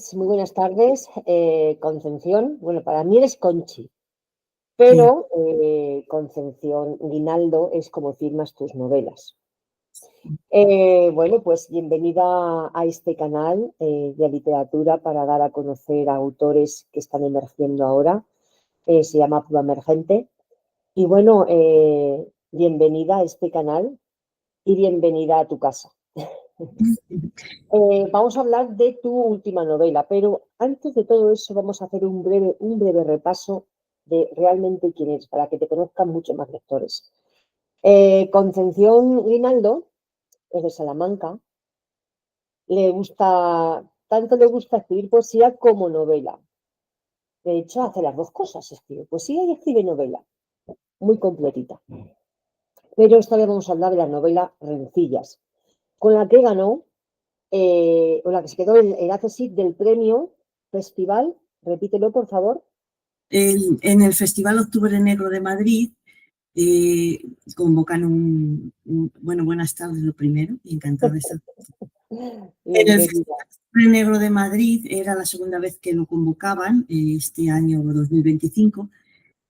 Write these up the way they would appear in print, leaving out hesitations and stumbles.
tardes, muy buenas tardes, Concepción. Bueno, para mí eres Conchi, Sí, pero Concepción Guinaldo es como firmas tus novelas. Bueno, pues bienvenida a este canal de literatura para dar a conocer a autores que están emergiendo ahora. Se llama Prueba Emergente. Y bueno, bienvenida a este canal y bienvenida a tu casa. Vamos a hablar de tu última novela, pero antes de todo eso vamos a hacer un breve repaso de realmente quién eres, para que te conozcan mucho más lectores. Concepción Guinaldo es de Salamanca, tanto le gusta escribir poesía como novela. De hecho, hace las dos cosas, escribe poesía y escribe novela, muy completita. Pero esta vez vamos a hablar de la novela Rencillas, con la que ganó o la que se quedó el ACSID del premio Festival, repítelo por favor. en el Festival Octubre Negro de Madrid convocan bueno, buenas tardes lo primero, encantada de estar. En el Bienvenida. Festival Octubre Negro de Madrid era la segunda vez que lo convocaban, este año 2025,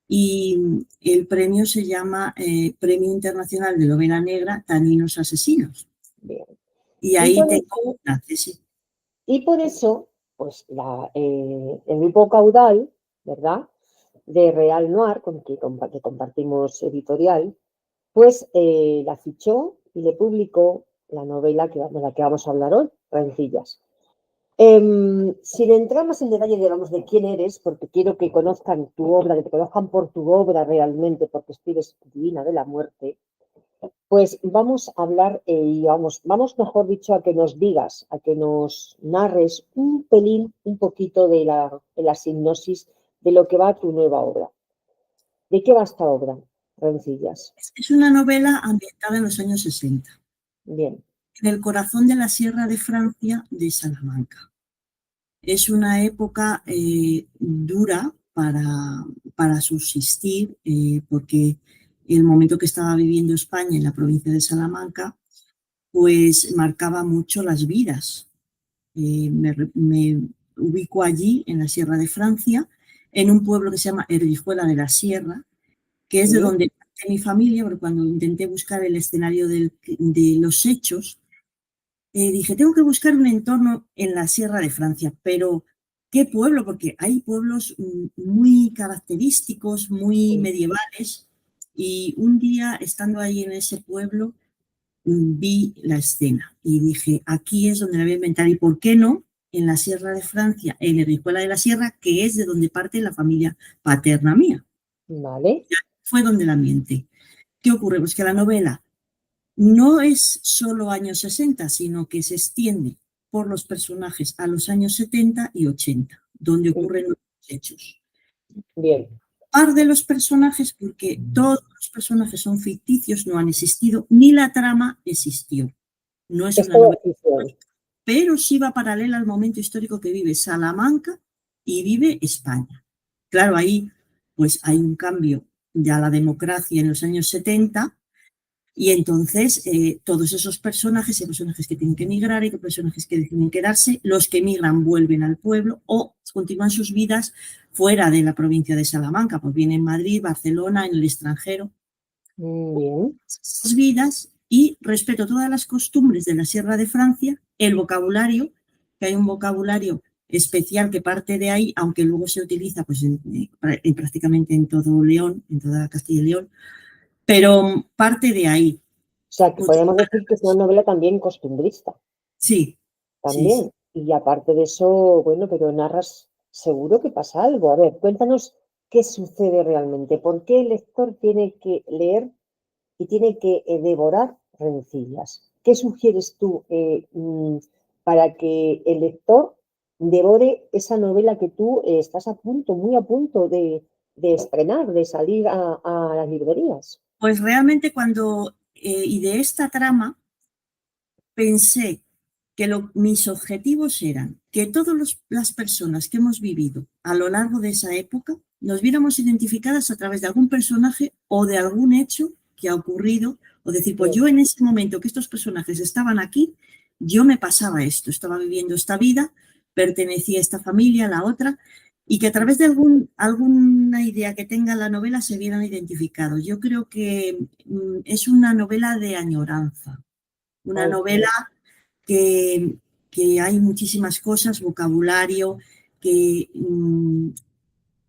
y el premio se llama Premio Internacional de Novela Negra Taninos Asesinos. Bien. Y Y ahí por tengo eso, una tesis. pues el grupo Caudal, ¿verdad? De Real Noir, que compartimos editorial, pues la fichó y le publicó la novela de la que vamos a hablar hoy, Rencillas. Sin entrar más en detalle, digamos, de quién eres, porque quiero que conozcan tu obra, que te conozcan por tu obra realmente, porque escribes Divina de la Muerte, pues vamos a hablar y vamos, mejor dicho, a que nos digas, a que nos narres un pelín, un poquito de la sinopsis de lo que va tu nueva obra. ¿De qué va esta obra, Rencillas? Es una novela ambientada en los años 60, Bien. en el corazón de la Sierra de Francia de Salamanca. Es una época dura para subsistir, porque el momento que estaba viviendo España en la provincia de Salamanca, pues marcaba mucho las vidas. Me ubico allí, en la Sierra de Francia, en un pueblo que se llama Herguijuela de la Sierra, que es de ¿Sí? donde parte mi familia, porque cuando intenté buscar el escenario de los hechos, dije, tengo que buscar un entorno en la Sierra de Francia, pero ¿qué pueblo? Porque hay pueblos muy característicos, muy Sí. medievales, y un día, estando ahí en ese pueblo, vi la escena y dije, aquí es donde la voy a inventar, y ¿por qué no? En la Sierra de Francia, en Herguijuela de la Sierra, que es de donde parte la familia paterna mía. Vale. Fue donde la ambienté. ¿Qué ocurre? Pues que la novela no es solo años 60, sino que se extiende por los personajes a los años 70 y 80, donde ocurren los hechos. Bien. Par de los personajes, porque todos los personajes son ficticios, no han existido, ni la trama existió. No es Es una toda novela ficción. histórica, pero sí va paralela al momento histórico que vive Salamanca y vive España. Claro, ahí pues hay un cambio ya a la democracia en los años 70, y entonces todos esos personajes, hay personajes que tienen que emigrar, hay personajes que deciden quedarse, los que emigran vuelven al pueblo o continúan sus vidas fuera de la provincia de Salamanca, pues vienen en Madrid, Barcelona, en el extranjero. Bien. Sus vidas, y respeto todas las costumbres de la Sierra de Francia, el vocabulario, que hay un vocabulario especial que parte de ahí, aunque luego se utiliza pues, prácticamente en todo León, en toda Castilla y León, pero parte de ahí. O sea, que podemos decir que es una novela también costumbrista. Sí, sí, sí. También. Y aparte de eso, bueno, pero narras, seguro que pasa algo. A ver, cuéntanos qué sucede realmente. ¿Por qué el lector tiene que leer y tiene que devorar Rencillas? ¿Qué sugieres tú para que el lector devore esa novela que tú estás a punto, muy a punto de estrenar, de salir a las librerías? Pues realmente cuando ideé esta trama, pensé que mis objetivos eran que todas las personas que hemos vivido a lo largo de esa época nos viéramos identificadas a través de algún personaje o de algún hecho que ha ocurrido, o decir, pues Bien. yo en ese momento que estos personajes estaban aquí, yo me pasaba esto, estaba viviendo esta vida, pertenecía a esta familia, a la otra, y que a través de alguna idea que tenga la novela se vieran identificados. Yo creo que es una novela de añoranza, una novela que, que hay muchísimas cosas, vocabulario, que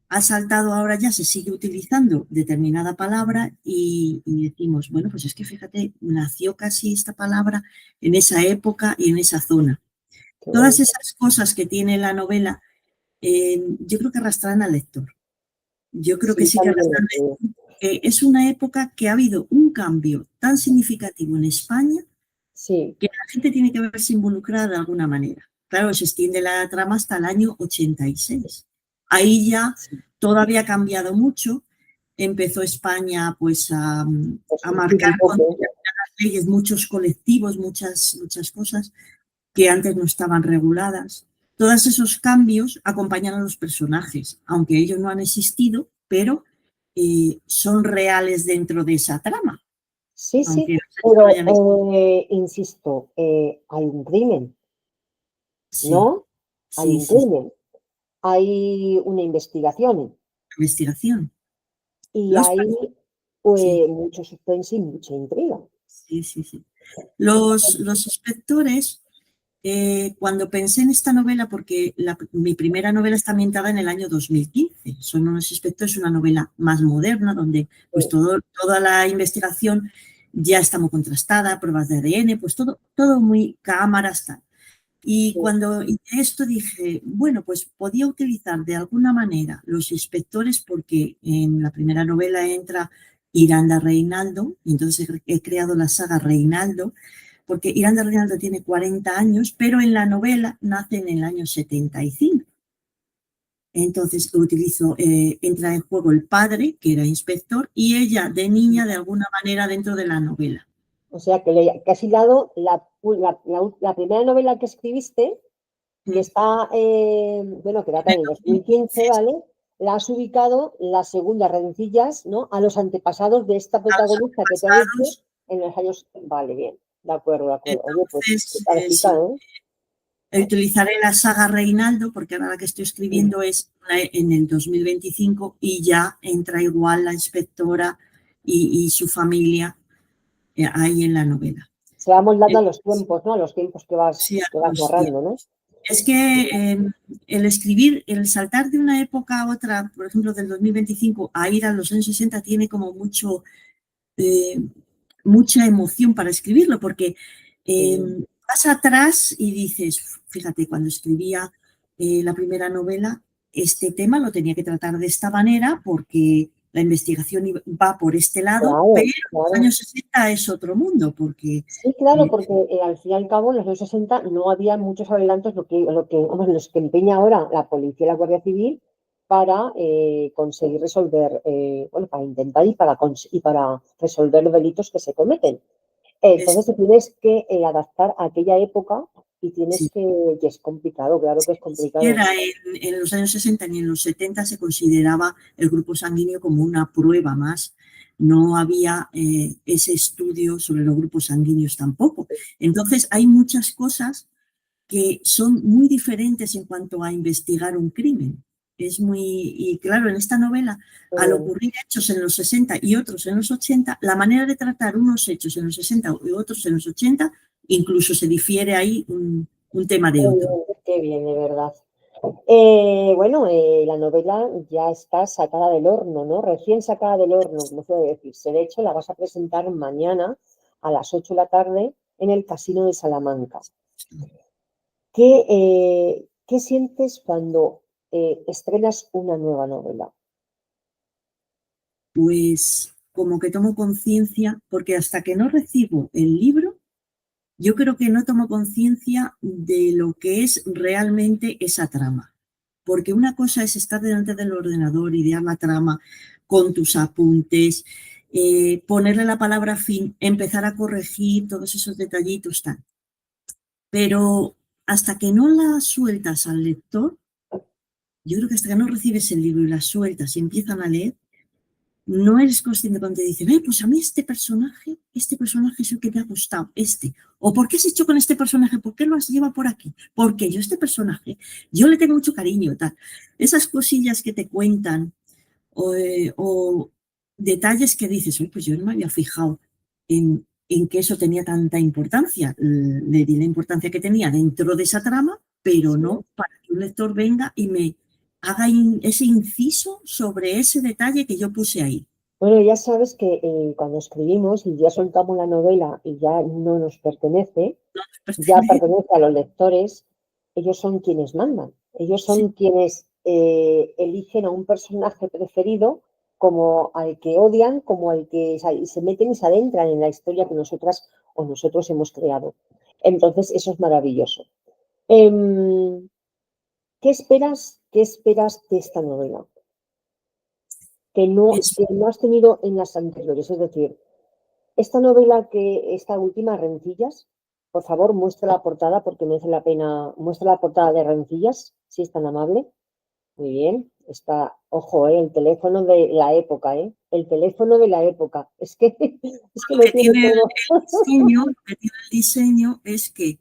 ha saltado ahora, ya se sigue utilizando determinada palabra y decimos, bueno, pues es que fíjate, nació casi esta palabra en esa época y en esa zona. Todas esas cosas que tiene la novela, yo creo que arrastran al lector. Yo creo que Sí, sí que también arrastran lo al creo. lector. Es una época que ha habido un cambio tan significativo en España Sí, que la gente tiene que verse involucrada de alguna manera. Claro, se extiende la trama hasta el año 86. Ahí ya sí. todo había cambiado mucho. Empezó España pues Pues a surgir marcar un con poco. determinadas leyes muchos colectivos, muchas cosas que antes no estaban reguladas. Todos esos cambios acompañan a los personajes, aunque ellos no han existido, pero son reales dentro de esa trama, Sí, sí, aunque los hechos no pero hayan existido. insisto, hay un crimen, Sí, ¿no? Hay sí, un sí, crimen, hay una investigación investigación. y Los, hay sí, mucho suspense y mucha intriga. sí, sí, sí. Los inspectores, cuando pensé en esta novela, porque mi primera novela está ambientada en el año 2015, Son unos inspectores, es una novela más moderna, donde pues Sí, toda la investigación ya está muy contrastada, pruebas de ADN, pues todo muy cámaras, tal. Y sí. cuando hice esto dije, bueno, pues podía utilizar de alguna manera los inspectores porque en la primera novela entra Iranda Reinaldo, y entonces he creado la saga Reinaldo, porque Iranda Reinaldo tiene 40 años, pero en la novela nace en el año 75. Entonces utilizo, entra en juego el padre, que era inspector, y ella de niña de alguna manera dentro de la novela. O sea que has hilado la primera novela que escribiste, que Mm. está, bueno, que data del 2015, ¿vale? La has ubicado, la segunda, rencillas, ¿no? A los antepasados de esta A los protagonista que te ha dicho antepasados, en los años. Vale, bien, de acuerdo, de acuerdo. Oye, pues qué entonces táctica, sí. ¿eh? Utilizaré la saga Reinaldo, porque ahora la que estoy Sí. escribiendo es en el 2025 y ya entra igual la inspectora y su familia ahí en la novela. Se vamos dando Eh, a los tiempos, ¿no? A los tiempos sí, a que vas los narrando, ¿no? tiempos. Es que el escribir, el saltar de una época a otra, por ejemplo, del 2025 a ir a los años 60, tiene como eh, mucha emoción para escribirlo, porque Sí. vas atrás y dices, fíjate, cuando escribía la primera novela, este tema lo tenía que tratar de esta manera porque la investigación va por este lado, pero Claro, en los claro. años 60 es otro mundo, porque Sí, claro, eh, porque al fin y al cabo en los años 60 no había muchos adelantos vamos, los que empeña ahora la policía y la Guardia Civil para conseguir resolver, bueno, para intentar y para resolver los delitos que se cometen. es, Entonces te tienes que adaptar a aquella época y sí, que es complicado, claro que es ni complicado. siquiera en los años 60 ni en los 70 se consideraba el grupo sanguíneo como una prueba más. No había ese estudio sobre los grupos sanguíneos tampoco. Entonces, hay muchas cosas que son muy diferentes en cuanto a investigar un crimen. Y claro, en esta novela, al Eh, ocurrir hechos en los 60 y otros en los 80, la manera de tratar unos hechos en los 60 y otros en los 80, incluso se difiere ahí un tema de otro. qué bien, de verdad. Bueno, la novela ya está sacada del horno, ¿no? Recién sacada del horno, como suele decirse. De hecho, la vas a presentar mañana a las 8 de la tarde en el Casino de Salamanca. ¿Qué sientes cuando estrenas una nueva novela? Pues como que tomo conciencia, porque hasta que no recibo el libro, yo creo que no tomo conciencia de lo que es realmente esa trama. Porque una cosa es estar delante del ordenador, idear la trama con tus apuntes, ponerle la palabra fin, empezar a corregir todos esos detallitos, tal. Pero hasta que no la sueltas al lector, yo creo que hasta que no recibes el libro y la sueltas y empiezan a leer, no eres consciente cuando te dicen, pues a mí este personaje es el que me ha gustado, o ¿por qué has hecho con este personaje? ¿Por qué lo has llevado por aquí? Porque yo este personaje, yo le tengo mucho cariño, tal. Esas cosillas que te cuentan, o detalles que dices, pues yo no me había fijado en que eso tenía tanta importancia. Le di la importancia que tenía dentro de esa trama, pero Sí. no para que un lector venga y me haga ese inciso sobre ese detalle que yo puse ahí. Bueno, ya sabes que cuando escribimos y ya soltamos la novela y ya no nos pertenece, No nos ya pertenece. pertenece a los lectores, ellos son quienes mandan. Ellos Sí, son quienes eligen a un personaje preferido como al que odian, como al que se meten y se adentran en la historia que nosotras o nosotros hemos creado. Entonces, eso es maravilloso. Em, ¿Qué esperas de esta novela? es, Que no has tenido en las anteriores. Es decir, esta novela esta última, Rencillas, por favor, muestra la portada porque merece la pena. Muestra la portada de Rencillas, si es tan amable. Muy bien. Está, ojo, el teléfono de la época, ¿eh? El teléfono de la época. Es que lo lo que tiene tiene todo. el diseño es que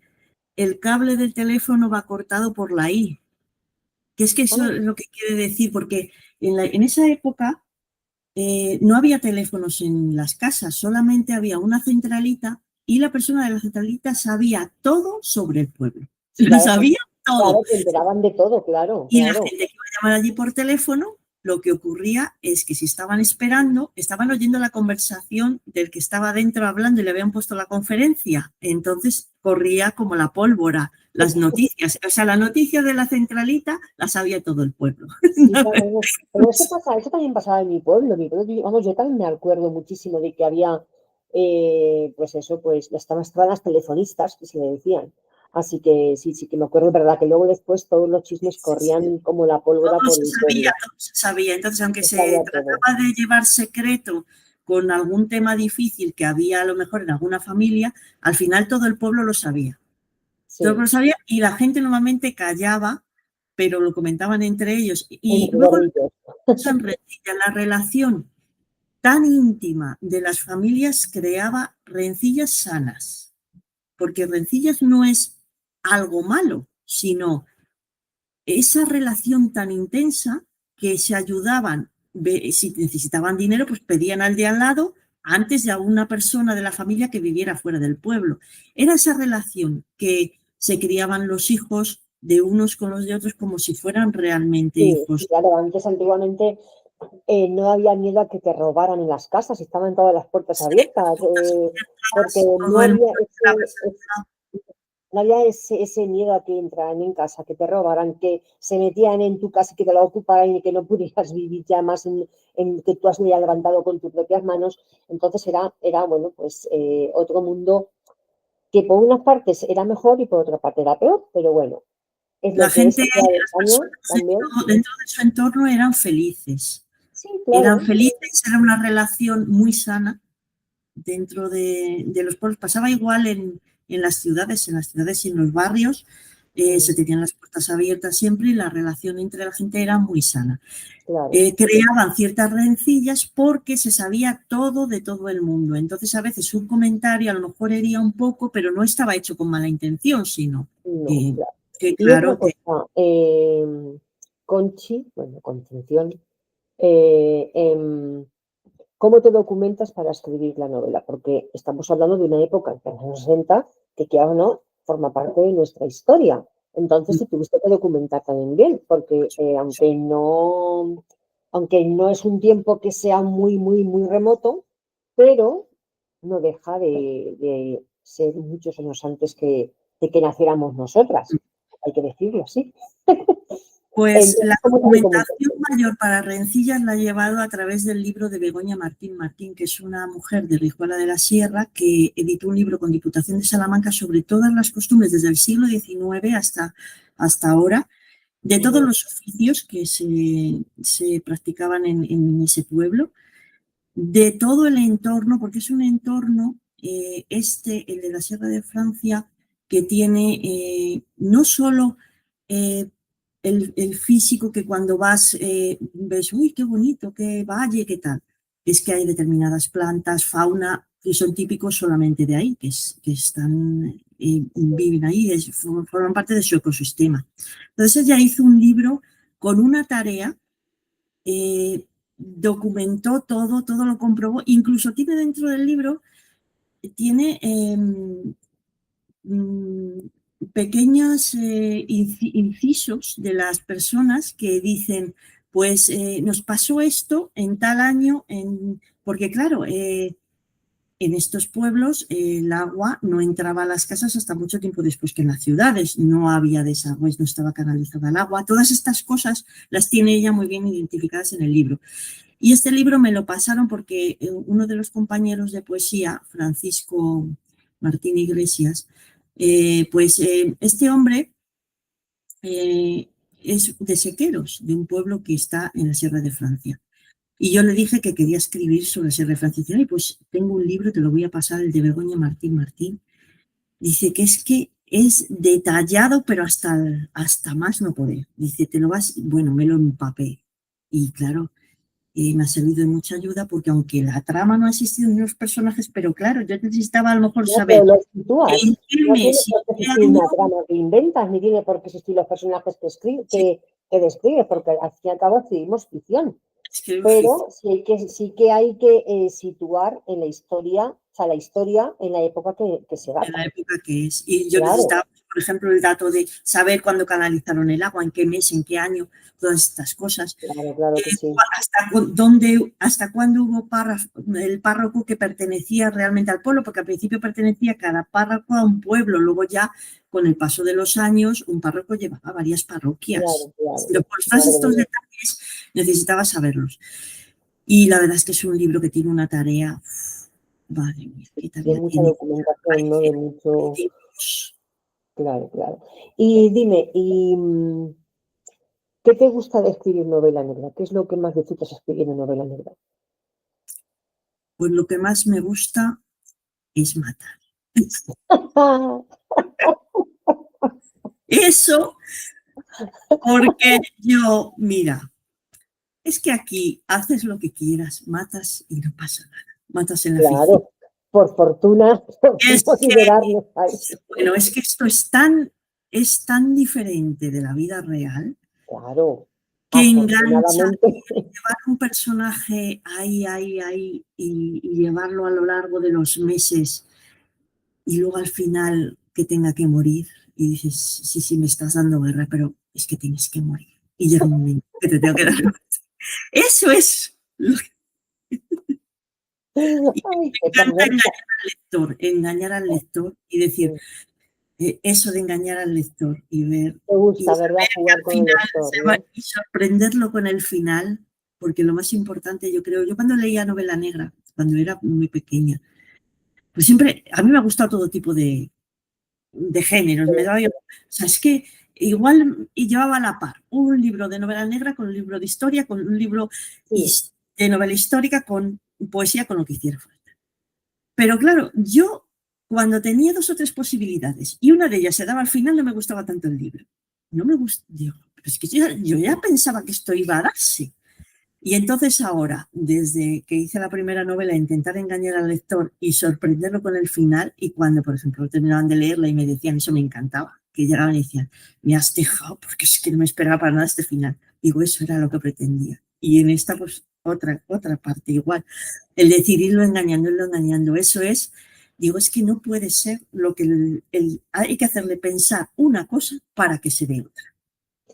el cable del teléfono va cortado por la I, que es que eso Ah, es lo que quiere decir, porque en esa época no había teléfonos en las casas, solamente había una centralita y la persona de la centralita sabía todo sobre el pueblo. Lo claro, sabía todo. claro, se enteraban de todo, claro, Y la claro. gente que iba a llamar allí por teléfono, lo que ocurría es que si estaban esperando, estaban oyendo la conversación del que estaba dentro hablando y le habían puesto la conferencia. Entonces corría como la pólvora las noticias. O sea, la noticia de la centralita la sabía todo el pueblo. Sí, claro. Pero eso también pasaba en mi pueblo. Vamos, yo también me acuerdo muchísimo de que había, pues eso, pues estaban las telefonistas, que se le decían. Así que sí, sí que me acuerdo, verdad, que luego después todos los chismes corrían como la pólvora por el pueblo. Todo se sabía. Entonces, aunque Se se sabía todo. trataba de llevar secreto con algún tema difícil que había a lo mejor en alguna familia, al final todo el pueblo lo sabía. Todo el Sí, pueblo sabía y la gente normalmente callaba, pero lo comentaban entre ellos. Y entre luego gorrillos. la relación tan íntima de las familias creaba rencillas sanas, porque rencillas no es algo malo, sino esa relación tan intensa que se ayudaban, si necesitaban dinero, pues pedían al de al lado antes de a una persona de la familia que viviera fuera del pueblo. Era esa relación que se criaban los hijos de unos con los de otros como si fueran realmente Sí, hijos. claro, antes antiguamente no había miedo a que te robaran en las casas, estaban todas las puertas abiertas, porque Todo el mundo no había ese miedo a que entraran en casa, que te robaran, que se metían en tu casa, que te la ocuparan y que no pudieras vivir ya más en que tú has levantado con tus propias manos. Entonces era bueno, pues otro mundo que por unas partes era mejor y por otra parte era peor, pero bueno, es la lo que es gente, Isla de las España personas también. dentro de su entorno eran felices. Sí, Eran claro, felices, era una relación muy sana dentro de los pueblos. Pasaba igual en las ciudades y en los barrios. Se tenían las puertas abiertas siempre y la relación entre la gente era muy sana. claro. Creaban ciertas rencillas porque se sabía todo de todo el mundo. Entonces, a veces un comentario a lo mejor hería un poco, pero no estaba hecho con mala intención, sino No, que, claro. que Y otra claro, que cosa, Conchi, bueno, Concepción, eh, em, ¿cómo te documentas para escribir la novela? Porque estamos hablando de una época, en los años 60, que o no, forma parte de nuestra historia. Entonces te tuviste que documentar también bien, porque aunque no es un tiempo que sea muy, muy, muy remoto, pero no deja de ser muchos años antes de que naciéramos nosotras. Hay que decirlo así. pues la Entonces, ¿cómo te documentas? documentación mayor para rencillas la ha llevado a través del libro de Begoña Martín Martín, que es una mujer de Rijuela de la Sierra que editó un libro con Diputación de Salamanca sobre todas las costumbres desde el siglo XIX hasta ahora, de todos los oficios que se practicaban en ese pueblo, de todo el entorno, porque es un entorno, el de la Sierra de Francia, que tiene no solo eh, el físico que cuando vas ves, uy, qué bonito, qué valle, qué tal. que es que hay determinadas plantas, fauna, que son típicos solamente de ahí, que están, viven ahí, forman parte de su ecosistema. Entonces ella hizo un libro con una tarea, documentó todo lo comprobó, incluso tiene dentro del libro, tiene pequeños incisos de las personas que dicen, pues nos pasó esto en tal año, porque claro, en estos pueblos el agua no entraba a las casas hasta mucho tiempo después que en las ciudades. No había desagües, no estaba canalizada el agua. Todas estas cosas las tiene ella muy bien identificadas en el libro. Y este libro me lo pasaron porque uno de los compañeros de poesía, Francisco Martín Iglesias, este hombre es de Sequeros, de un pueblo que está en la Sierra de Francia. Y yo le dije que quería escribir sobre la Sierra de Francia. Y pues tengo un libro, te lo voy a pasar, el de Begoña Martín Martín. Dice que es detallado, pero hasta más no poder. Dice, bueno, me lo empapé. Y claro, me ha servido de mucha ayuda porque aunque la trama no ha existido en los personajes, pero claro, yo necesitaba a lo mejor No, saber pero lo sitúas. en qué No tiene mes y por qué qué existir año una trama que inventas, ni tiene por qué existir los personajes que describes, porque al fin y al cabo escribimos ficción. escribí Pero sí que hay que situar en la historia, o sea, la historia en la época que se en la data. época que es. Y yo Claro, necesitaba, por ejemplo, el dato de saber cuándo canalizaron el agua, en qué mes, en qué año, todas estas cosas. claro que sí. Hasta cuándo hubo el párroco que pertenecía realmente al pueblo, porque al principio pertenecía cada párroco a un pueblo, luego ya con el paso de los años un párroco llevaba varias parroquias. Pero por todos Claro que estos sí. detalles necesitaba saberlos. Y la verdad es que es un libro que tiene una tarea, madre mía, qué De tarea mucha tiene. documentación, ¿no? De mucho. Artículos. Claro. Y dime, ¿qué te gusta de escribir novela negra? ¿Qué es lo que más disfrutas escribiendo novela negra? Pues lo que más me gusta es matar. Eso porque yo, mira, es que aquí haces lo que quieras, matas y no pasa nada. Matas en la ficción. Claro, por fortuna Es podemos que, liberarnos ahí. bueno, es que esto es tan diferente de la vida real Claro, que engancha afortunadamente, llevar un personaje ahí y llevarlo a lo largo de los meses y luego al final que tenga que morir y dices, sí, me estás dando guerra, pero es que tienes que morir. Y llega un momento que te tengo que dar. Eso es lo que y ay, me qué encanta perversa. engañar al lector y decir eso de engañar al lector y ver Te y gusta, ¿verdad? saber que Jugar al con el final lector, ¿no? y sorprenderlo con el final, porque lo más importante, yo creo, yo cuando leía novela negra, cuando era muy pequeña, pues siempre, a mí me ha gustado todo tipo de géneros, me daba yo, o sea, es que igual y llevaba a la par un libro de novela negra con un libro de historia, con un libro Sí, de novela histórica, con poesía, con lo que hiciera falta. Pero claro, yo cuando tenía 2 o 3 posibilidades y una de ellas se daba al final, no me gustaba tanto el libro. No me gusta, digo, pero es que yo ya pensaba que esto iba a darse. Y entonces ahora, desde que hice la primera novela, intentar engañar al lector y sorprenderlo con el final, y cuando, por ejemplo, terminaban de leerla y me decían, eso me encantaba, que llegaban y decían, me has dejado porque es que no me esperaba para nada este final. Digo, eso era lo que pretendía. Y en esta, pues, otra parte igual. El decir irlo engañando, eso es, digo, es que no puede ser lo que hay que hacerle pensar una cosa para que se dé otra.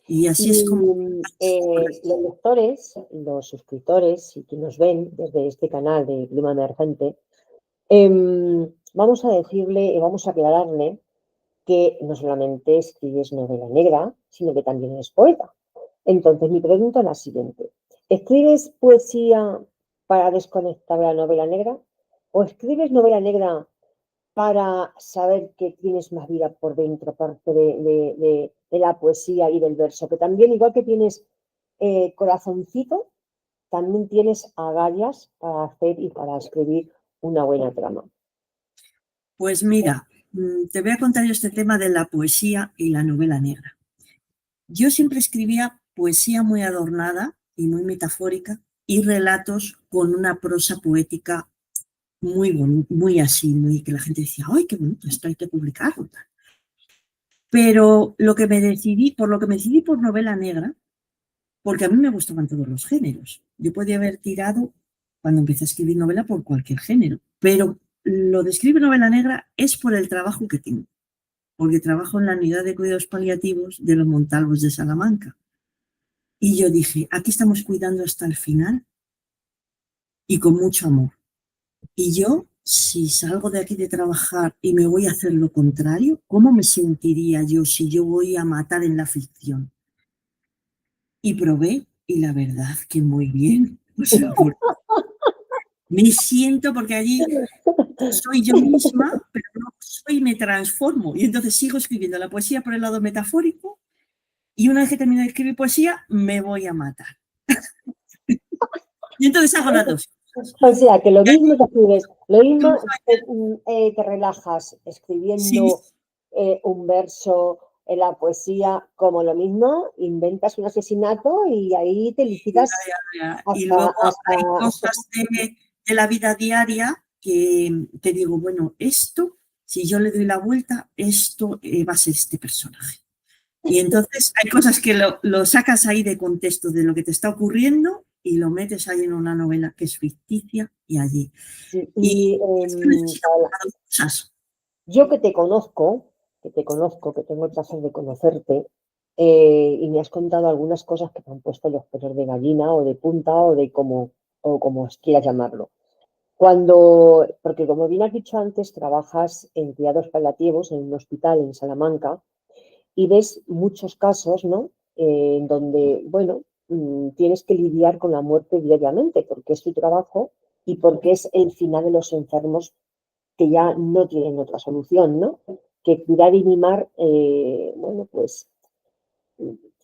Y así es como... y los lectores, los suscriptores y quienes nos ven desde este canal de Pluma Emergente, vamos a decirle y vamos a aclararle que no solamente escribes novela negra, sino que también eres poeta. Entonces, mi pregunta es la siguiente. ¿Escribes poesía para desconectar de la novela negra? ¿O escribes novela negra para saber que tienes más vida por dentro, aparte de la poesía y del verso? Que también, igual que tienes corazoncito, también tienes agallas para hacer y para escribir una buena trama. Pues mira, te voy a contar yo este tema de la poesía y la novela negra. Yo siempre escribía poesía muy adornada y muy metafórica y relatos con una prosa poética muy así, muy que la gente decía, ¡ay, qué bonito! Esto hay que publicarlo. Pero por lo que me decidí por novela negra, porque a mí me gustaban todos los géneros. Yo podía haber tirado, cuando empecé a escribir novela, por cualquier género, pero lo de escribir novela negra es por el trabajo que tengo, porque trabajo en la unidad de cuidados paliativos de los Montalvos de Salamanca. Y yo dije, aquí estamos cuidando hasta el final y con mucho amor. Y yo, si salgo de aquí de trabajar y me voy a hacer lo contrario, ¿cómo me sentiría yo si yo voy a matar en la ficción? Y probé, y la verdad que muy bien. O sea, me siento, porque allí soy yo misma, pero no soy, me transformo. Y entonces sigo escribiendo la poesía por el lado metafórico, y una vez que termino de escribir poesía, me voy a matar. Y entonces hago las dos. O sea, que lo mismo que escribes, lo mismo te relajas escribiendo un verso en la poesía, como lo mismo inventas un asesinato y ahí te licitas y luego hay cosas de la vida diaria que te digo, bueno, esto, si yo le doy la vuelta, esto va a ser este personaje. Y entonces hay cosas que lo sacas ahí de contexto de lo que te está ocurriendo y lo metes ahí en una novela que es ficticia y allí. Sí, Y es que necesito cosas. Yo que te conozco, que tengo el placer de conocerte, y me has contado algunas cosas que te han puesto los pelos de gallina o de punta o como quieras llamarlo. Porque como bien has dicho antes, trabajas en cuidados paliativos en un hospital en Salamanca y ves muchos casos, ¿no? En donde, bueno, tienes que lidiar con la muerte diariamente porque es tu trabajo y porque es el final de los enfermos que ya no tienen otra solución, ¿no? Que cuidar y mimar, bueno, pues,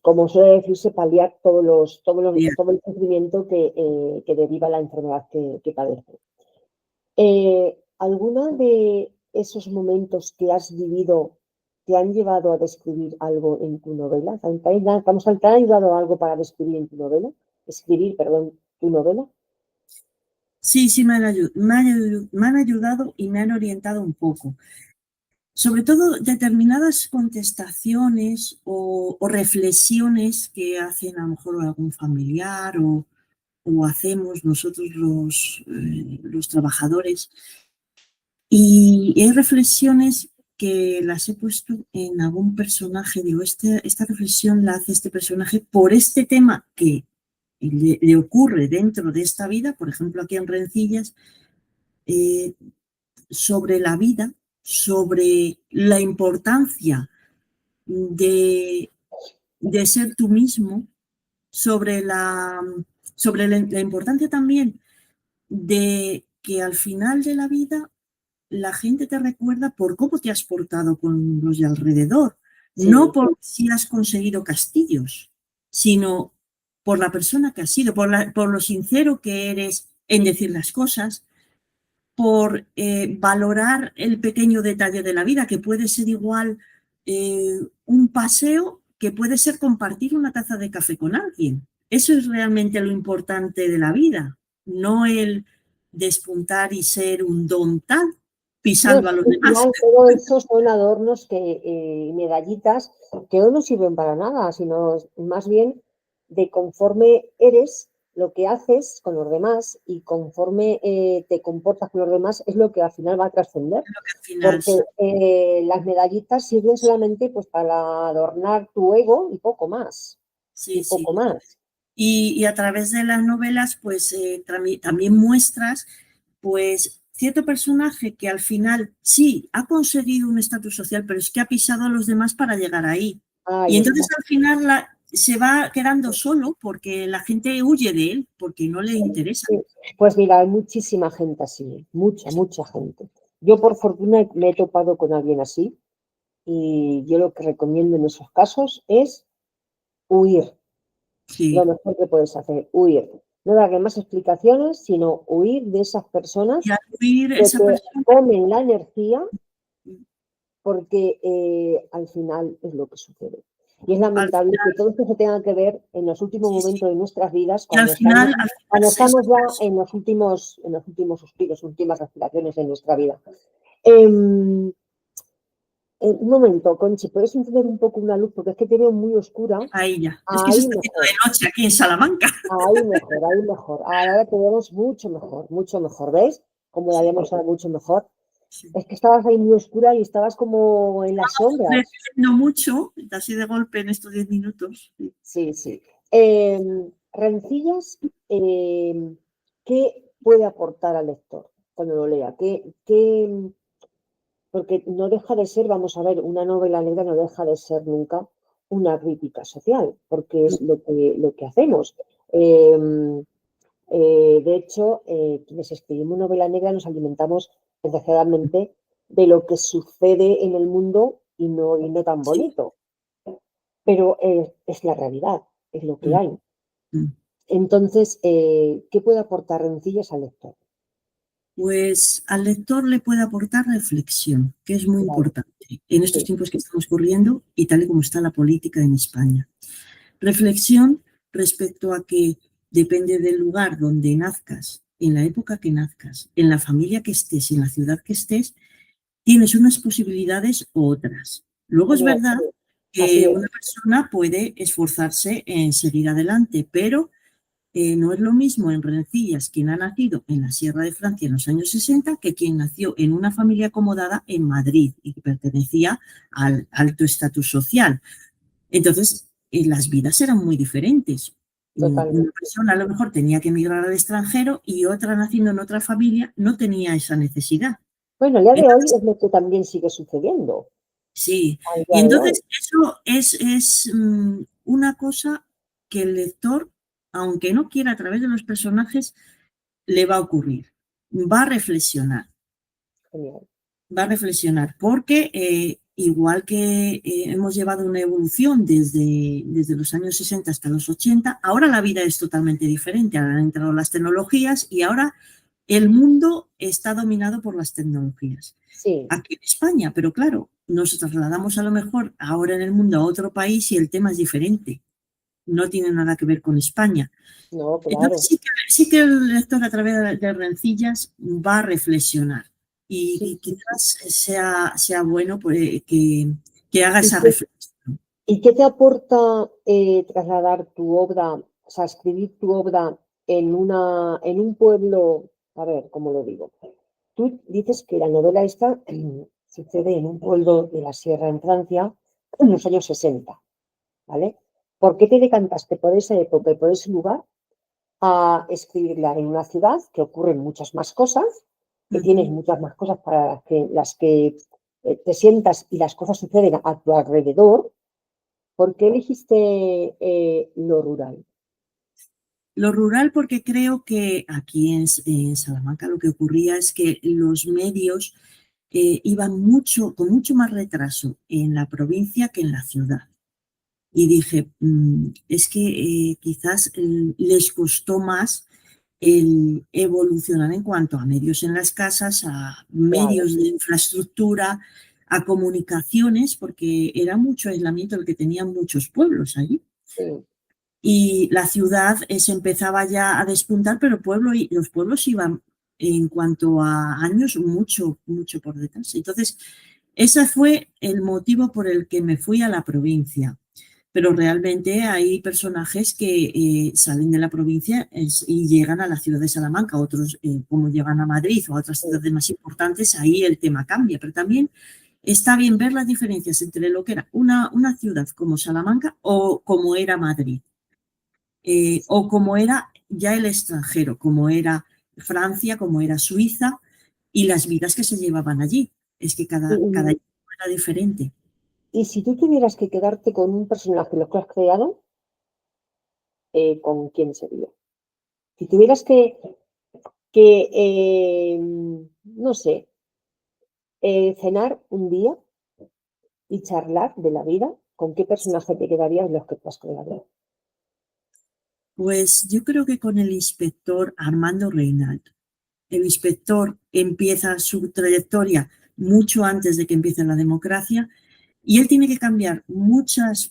como suele decirse, paliar todo el sufrimiento que deriva la enfermedad que padece. ¿Alguno de esos momentos que has vivido te han llevado a describir algo en tu novela? ¿Te han ayudado algo para describir en tu novela? Escribir, perdón, tu novela. Sí, me han ayudado y me han orientado un poco. Sobre todo determinadas contestaciones o reflexiones que hacen a lo mejor algún familiar o hacemos nosotros los trabajadores. Y hay reflexiones que las he puesto en algún personaje. Digo, esta reflexión la hace este personaje por este tema que le ocurre dentro de esta vida, por ejemplo, aquí en Rencillas, sobre la vida, sobre la importancia de ser tú mismo, sobre la importancia también de que al final de la vida la gente te recuerda por cómo te has portado con los de alrededor, Sí. no por si has conseguido castillos, sino por la persona que has sido, por lo sincero que eres en decir las cosas, por valorar el pequeño detalle de la vida, que puede ser igual un paseo, que puede ser compartir una taza de café con alguien. Eso es realmente lo importante de la vida, no el despuntar y ser un don tal pisando a los Al demás. final, todo eso son adornos medallitas que no nos sirven para nada, sino más bien de conforme eres, lo que haces con los demás y conforme te comportas con los demás es lo que al final va a trascender. Porque las medallitas sirven solamente pues, para adornar tu ego y poco más. Sí, poco más. Y a través de las novelas, pues también muestras, pues, cierto personaje que al final sí ha conseguido un estatus social, pero es que ha pisado a los demás para llegar ahí. Y entonces al final se va quedando solo porque la gente huye de él, porque no le interesa. Sí. Pues mira, hay muchísima gente así, mucha gente. Yo por fortuna me he topado con alguien así y yo lo que recomiendo en esos casos es huir. Sí. Lo mejor que puedes hacer, huir. No darle más explicaciones, sino huir de esas personas Y al huir que esa te persona, comen la energía porque al final es lo que sucede. Y es Al lamentable final, que todo esto se tenga que ver en los últimos sí, sí. momentos de nuestras vidas, Y cuando estas estamos ya en los últimos suspiros, últimas respiraciones de nuestra vida. Em, un momento, Conchi, ¿puedes encender un poco una luz? Porque es que te veo muy oscura. ahí ya. Es que se Ahí está haciendo mejor, de noche aquí en Salamanca. ahí mejor, ahí mejor. Ahora te vemos mucho mejor, ¿ves? Como la Sí, habíamos ahora mucho mejor. sí. Es que estabas ahí muy oscura y estabas como en las sombras. No mucho, así de golpe en estos 10 minutos. Sí. Sí, sí. Rencillas, ¿qué puede aportar al lector cuando lo lea? Porque no deja de ser, vamos a ver, una novela negra no deja de ser nunca una crítica social, porque es lo que hacemos. Eh, de hecho, quienes escribimos novela negra nos alimentamos, desgraciadamente, de lo que sucede en el mundo y no tan Sí. bonito. Pero es la realidad, es lo que Mm, hay. mm. Entonces, ¿qué puede aportar Rencillas al lector? Pues al lector le puede aportar reflexión, que es muy Vale, importante en estos sí, tiempos que estamos corriendo y tal y como está la política en España. Reflexión respecto a que depende del lugar donde nazcas, en la época que nazcas, en la familia que estés, en la ciudad que estés, tienes unas posibilidades u otras. Luego es genial, verdad así que es. una persona puede esforzarse en seguir adelante, pero no es lo mismo en Rencillas quien ha nacido en la Sierra de Francia en los años 60 que quien nació en una familia acomodada en Madrid y que pertenecía al alto estatus social. Entonces, las vidas eran muy diferentes. Una Totalmente. persona a lo mejor tenía que emigrar al extranjero y otra naciendo en otra familia no tenía esa necesidad. Bueno, el día de hoy Entonces, es lo que también sigue sucediendo, sí, al y día de hoy. entonces eso es una cosa que el lector, aunque no quiera a través de los personajes, le va a ocurrir. Va a reflexionar, Genial. va a reflexionar, porque igual que hemos llevado una evolución desde los años 60 hasta los 80, ahora la vida es totalmente diferente. Ahora han entrado las tecnologías y ahora el mundo está dominado por las tecnologías. Sí, Aquí en España, pero claro, nos trasladamos a lo mejor ahora en el mundo a otro país y el tema es diferente. No tiene nada que ver con España. no, Entonces claro. sí que el lector a través de Rencillas va a reflexionar Sí, y sí, sí. quizás sea bueno pues, que haga ¿Y esa qué, reflexión. y qué te aporta trasladar tu obra, o sea, escribir tu obra en un pueblo, a ver, ¿cómo lo digo? Tú dices que la novela esta sucede en un pueblo de la Sierra en Francia en los años 60, ¿vale? ¿Por qué te decantaste por esa época y por ese lugar a escribirla en una ciudad que ocurren muchas más cosas, que tienes Ujú. muchas más cosas para las que te sientas y las cosas suceden a tu alrededor? ¿Por qué elegiste lo rural? Lo rural porque creo que aquí en Salamanca lo que ocurría es que los medios iban con mucho más retraso en la provincia que en la ciudad. Y dije, es que quizás les costó más el evolucionar en cuanto a medios en las casas, a Claro, medios de infraestructura, a comunicaciones, porque era mucho aislamiento el que tenían muchos pueblos allí. sí. Y la ciudad se empezaba ya a despuntar, pero los pueblos iban en cuanto a años mucho por detrás. Entonces, ese fue el motivo por el que me fui a la provincia. Pero realmente hay personajes que salen de la provincia y llegan a la ciudad de Salamanca, otros como llegan a Madrid o a otras Sí. ciudades más importantes, ahí el tema cambia. Pero también está bien ver las diferencias entre lo que era una ciudad como Salamanca o como era Madrid, o como era ya el extranjero, como era Francia, como era Suiza, y las vidas que se llevaban allí. Es que cada Y, era diferente. y si tú tuvieras que quedarte con un personaje, lo que has creado, ¿con quién sería? Si tuvieras no sé, cenar un día y charlar de la vida, ¿con qué personaje te quedarías de los que tú has creado? Pues yo creo que con el inspector Armando Reinaldo. El inspector empieza su trayectoria mucho antes de que empiece la democracia Y él tiene que cambiar muchas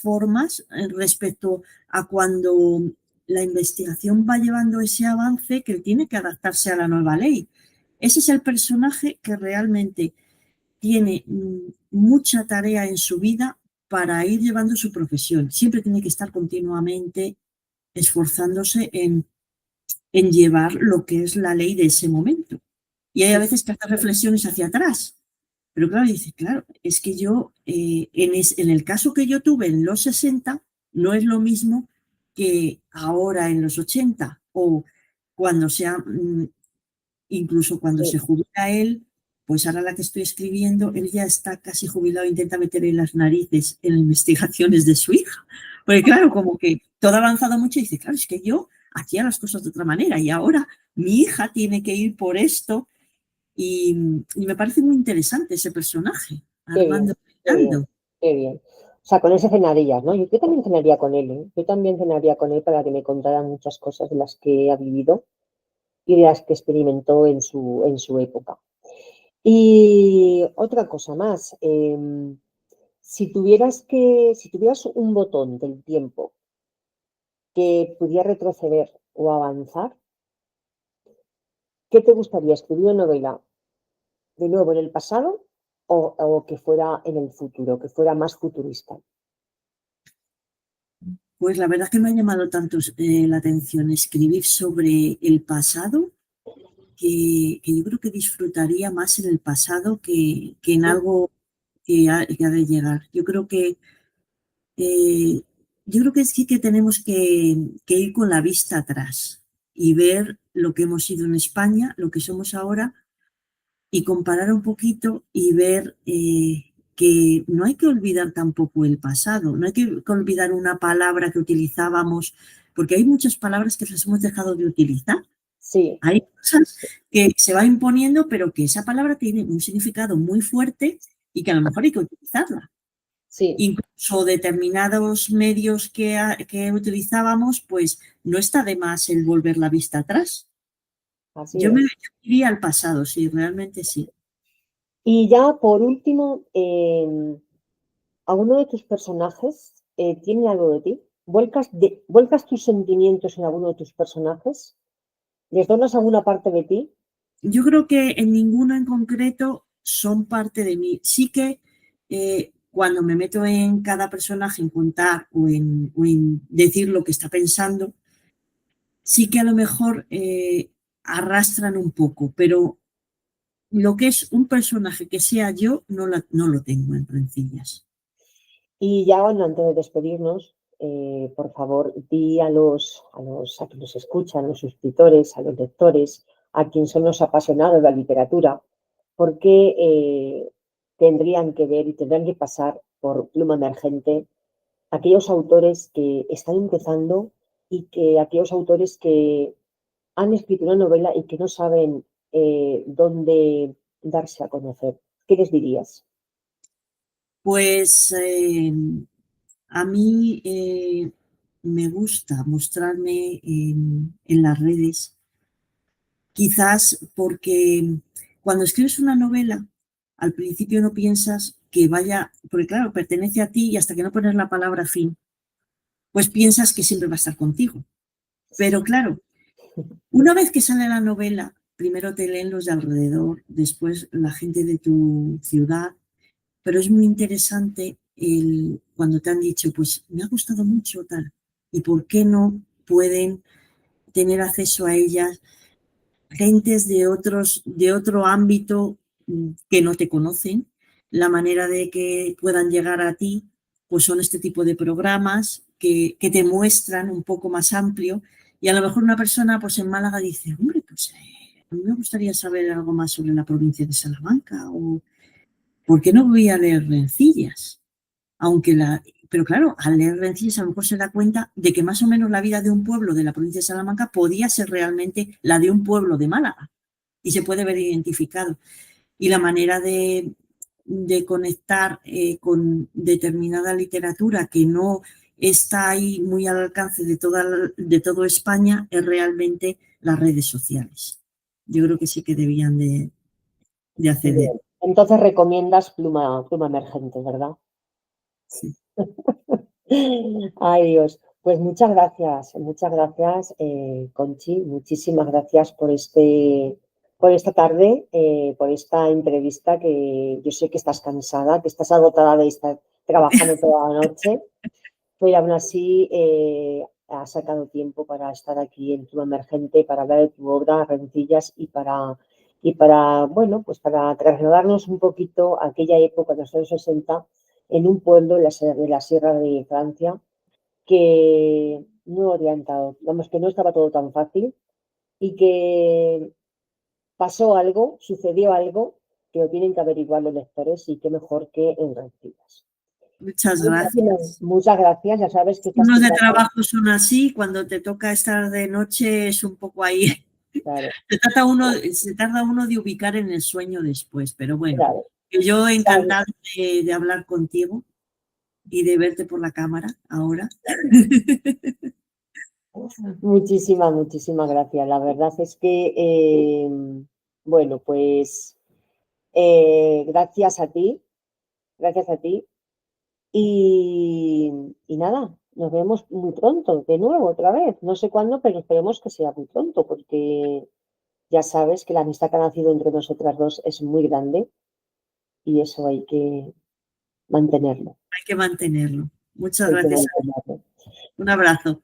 formas respecto a cuando la investigación va llevando ese avance que él tiene que adaptarse a la nueva ley. Ese es el personaje que realmente tiene mucha tarea en su vida para ir llevando su profesión. Siempre tiene que estar continuamente esforzándose en llevar lo que es la ley de ese momento. Y hay a veces que hacer reflexiones hacia atrás. Pero claro, dice, claro, es que yo, en el caso que yo tuve en los 60, no es lo mismo que ahora en los 80, o cuando sea, incluso cuando se jubila él, pues ahora la que estoy escribiendo, él ya está casi jubilado, intenta meterle las narices en investigaciones de su hija. Porque claro, como que todo ha avanzado mucho y dice, claro, es que yo hacía las cosas de otra manera y ahora mi hija tiene que ir por esto. Y me parece muy interesante ese personaje, Qué bien, Armando qué bien, Reinaldo. qué bien. O sea, con ese cenarías, ¿no? Yo también cenaría con él, ¿eh? Yo también cenaría con él para que me contara muchas cosas de las que ha vivido y de las que experimentó en su época. Y otra cosa más, si tuvieras un botón del tiempo que pudiera retroceder o avanzar, ¿qué te gustaría escribir una novela de nuevo en el pasado o que fuera en el futuro, que fuera más futurista? Pues la verdad que me ha llamado tanto la atención escribir sobre el pasado que yo creo que disfrutaría más en el pasado que en Sí, algo que ha de llegar. Eh, yo creo que sí que tenemos que ir con la vista atrás y ver lo que hemos sido en España, lo que somos ahora y comparar un poquito y ver que no hay que olvidar tampoco el pasado, no hay que olvidar una palabra que utilizábamos, porque hay muchas palabras que las hemos dejado de utilizar. sí, Hay cosas que se va imponiendo, pero que esa palabra tiene un significado muy fuerte y que a lo mejor hay que utilizarla. sí, Incluso determinados medios que utilizábamos, pues no está de más el volver la vista atrás. así Yo me es. iría al pasado, sí, realmente sí. Y ya por último, ¿alguno de tus personajes tiene algo de ti? ¿Vuelcas tus sentimientos en alguno de tus personajes? ¿Les donas alguna parte de ti? Yo creo que en ninguno en concreto son parte de mí. Sí que cuando me meto en cada personaje, en contar o en decir lo que está pensando, sí que a lo mejor arrastran un poco, pero lo que es un personaje que sea yo, no lo tengo en rencillas. Y ya, bueno, antes de despedirnos, por favor, di a quienes nos escuchan, a los suscriptores, a los lectores, a quienes son los apasionados de la literatura, por qué tendrían que ver y tendrían que pasar por Pluma Emergente aquellos autores que están empezando y que aquellos autores que han escrito una novela y que no saben dónde darse a conocer. ¿Qué les dirías? Pues a mí me gusta mostrarme en las redes. Quizás porque cuando escribes una novela, al principio no piensas que vaya, porque claro, pertenece a ti y hasta que no pones la palabra fin, pues piensas que siempre va a estar contigo. Pero claro, una vez que sale la novela, primero te leen los de alrededor, después la gente de tu ciudad, pero es muy interesante cuando te han dicho, pues me ha gustado mucho tal, y por qué no pueden tener acceso a ellas gentes de otro ámbito que no te conocen. La manera de que puedan llegar a ti, pues son este tipo de programas que te muestran un poco más amplio. Y a lo mejor una persona pues en Málaga dice, hombre, pues a mí me gustaría saber algo más sobre la provincia de Salamanca o ¿por qué no voy a leer rencillas? Pero claro, al leer rencillas a lo mejor se da cuenta de que más o menos la vida de un pueblo de la provincia de Salamanca podía ser realmente la de un pueblo de Málaga y se puede ver identificado. Y la manera de conectar con determinada literatura que no está ahí muy al alcance de toda España es realmente las redes sociales. Yo creo que sí que debían de hacer de Entonces recomiendas Pluma Emergente, ¿verdad? Sí. Ay, Dios. Pues muchas gracias, Conchi. Muchísimas gracias por esta tarde, por esta entrevista que yo sé que estás cansada, que estás agotada de estar trabajando toda la noche, pero aún así has sacado tiempo para estar aquí en Pluma Emergente, para hablar de tu obra, Rencillas, bueno, pues para trasladarnos un poquito a aquella época de los años 60 en un pueblo de la Sierra de Francia que no orientado, vamos, que no estaba todo tan fácil y que pasó algo, sucedió algo que lo tienen que averiguar los lectores y qué mejor que en Rencillas. Muchas gracias. Muchas gracias, ya sabes que estás Los tu de casa. trabajo son así, cuando te toca estar de noche es un poco ahí. Claro, Se tarda uno de ubicar en el sueño después, pero bueno, claro. yo encantada de hablar contigo y de verte por la cámara ahora. Muchísimas gracias. La verdad es que, bueno, pues gracias a ti, gracias a ti. Y nada, nos vemos muy pronto, de nuevo, otra vez. No sé cuándo, pero esperemos que sea muy pronto, porque ya sabes que la amistad que ha nacido entre nosotras dos es muy grande y eso hay que mantenerlo. Hay que mantenerlo. Muchas Hay que gracias. mantenerlo. Un abrazo.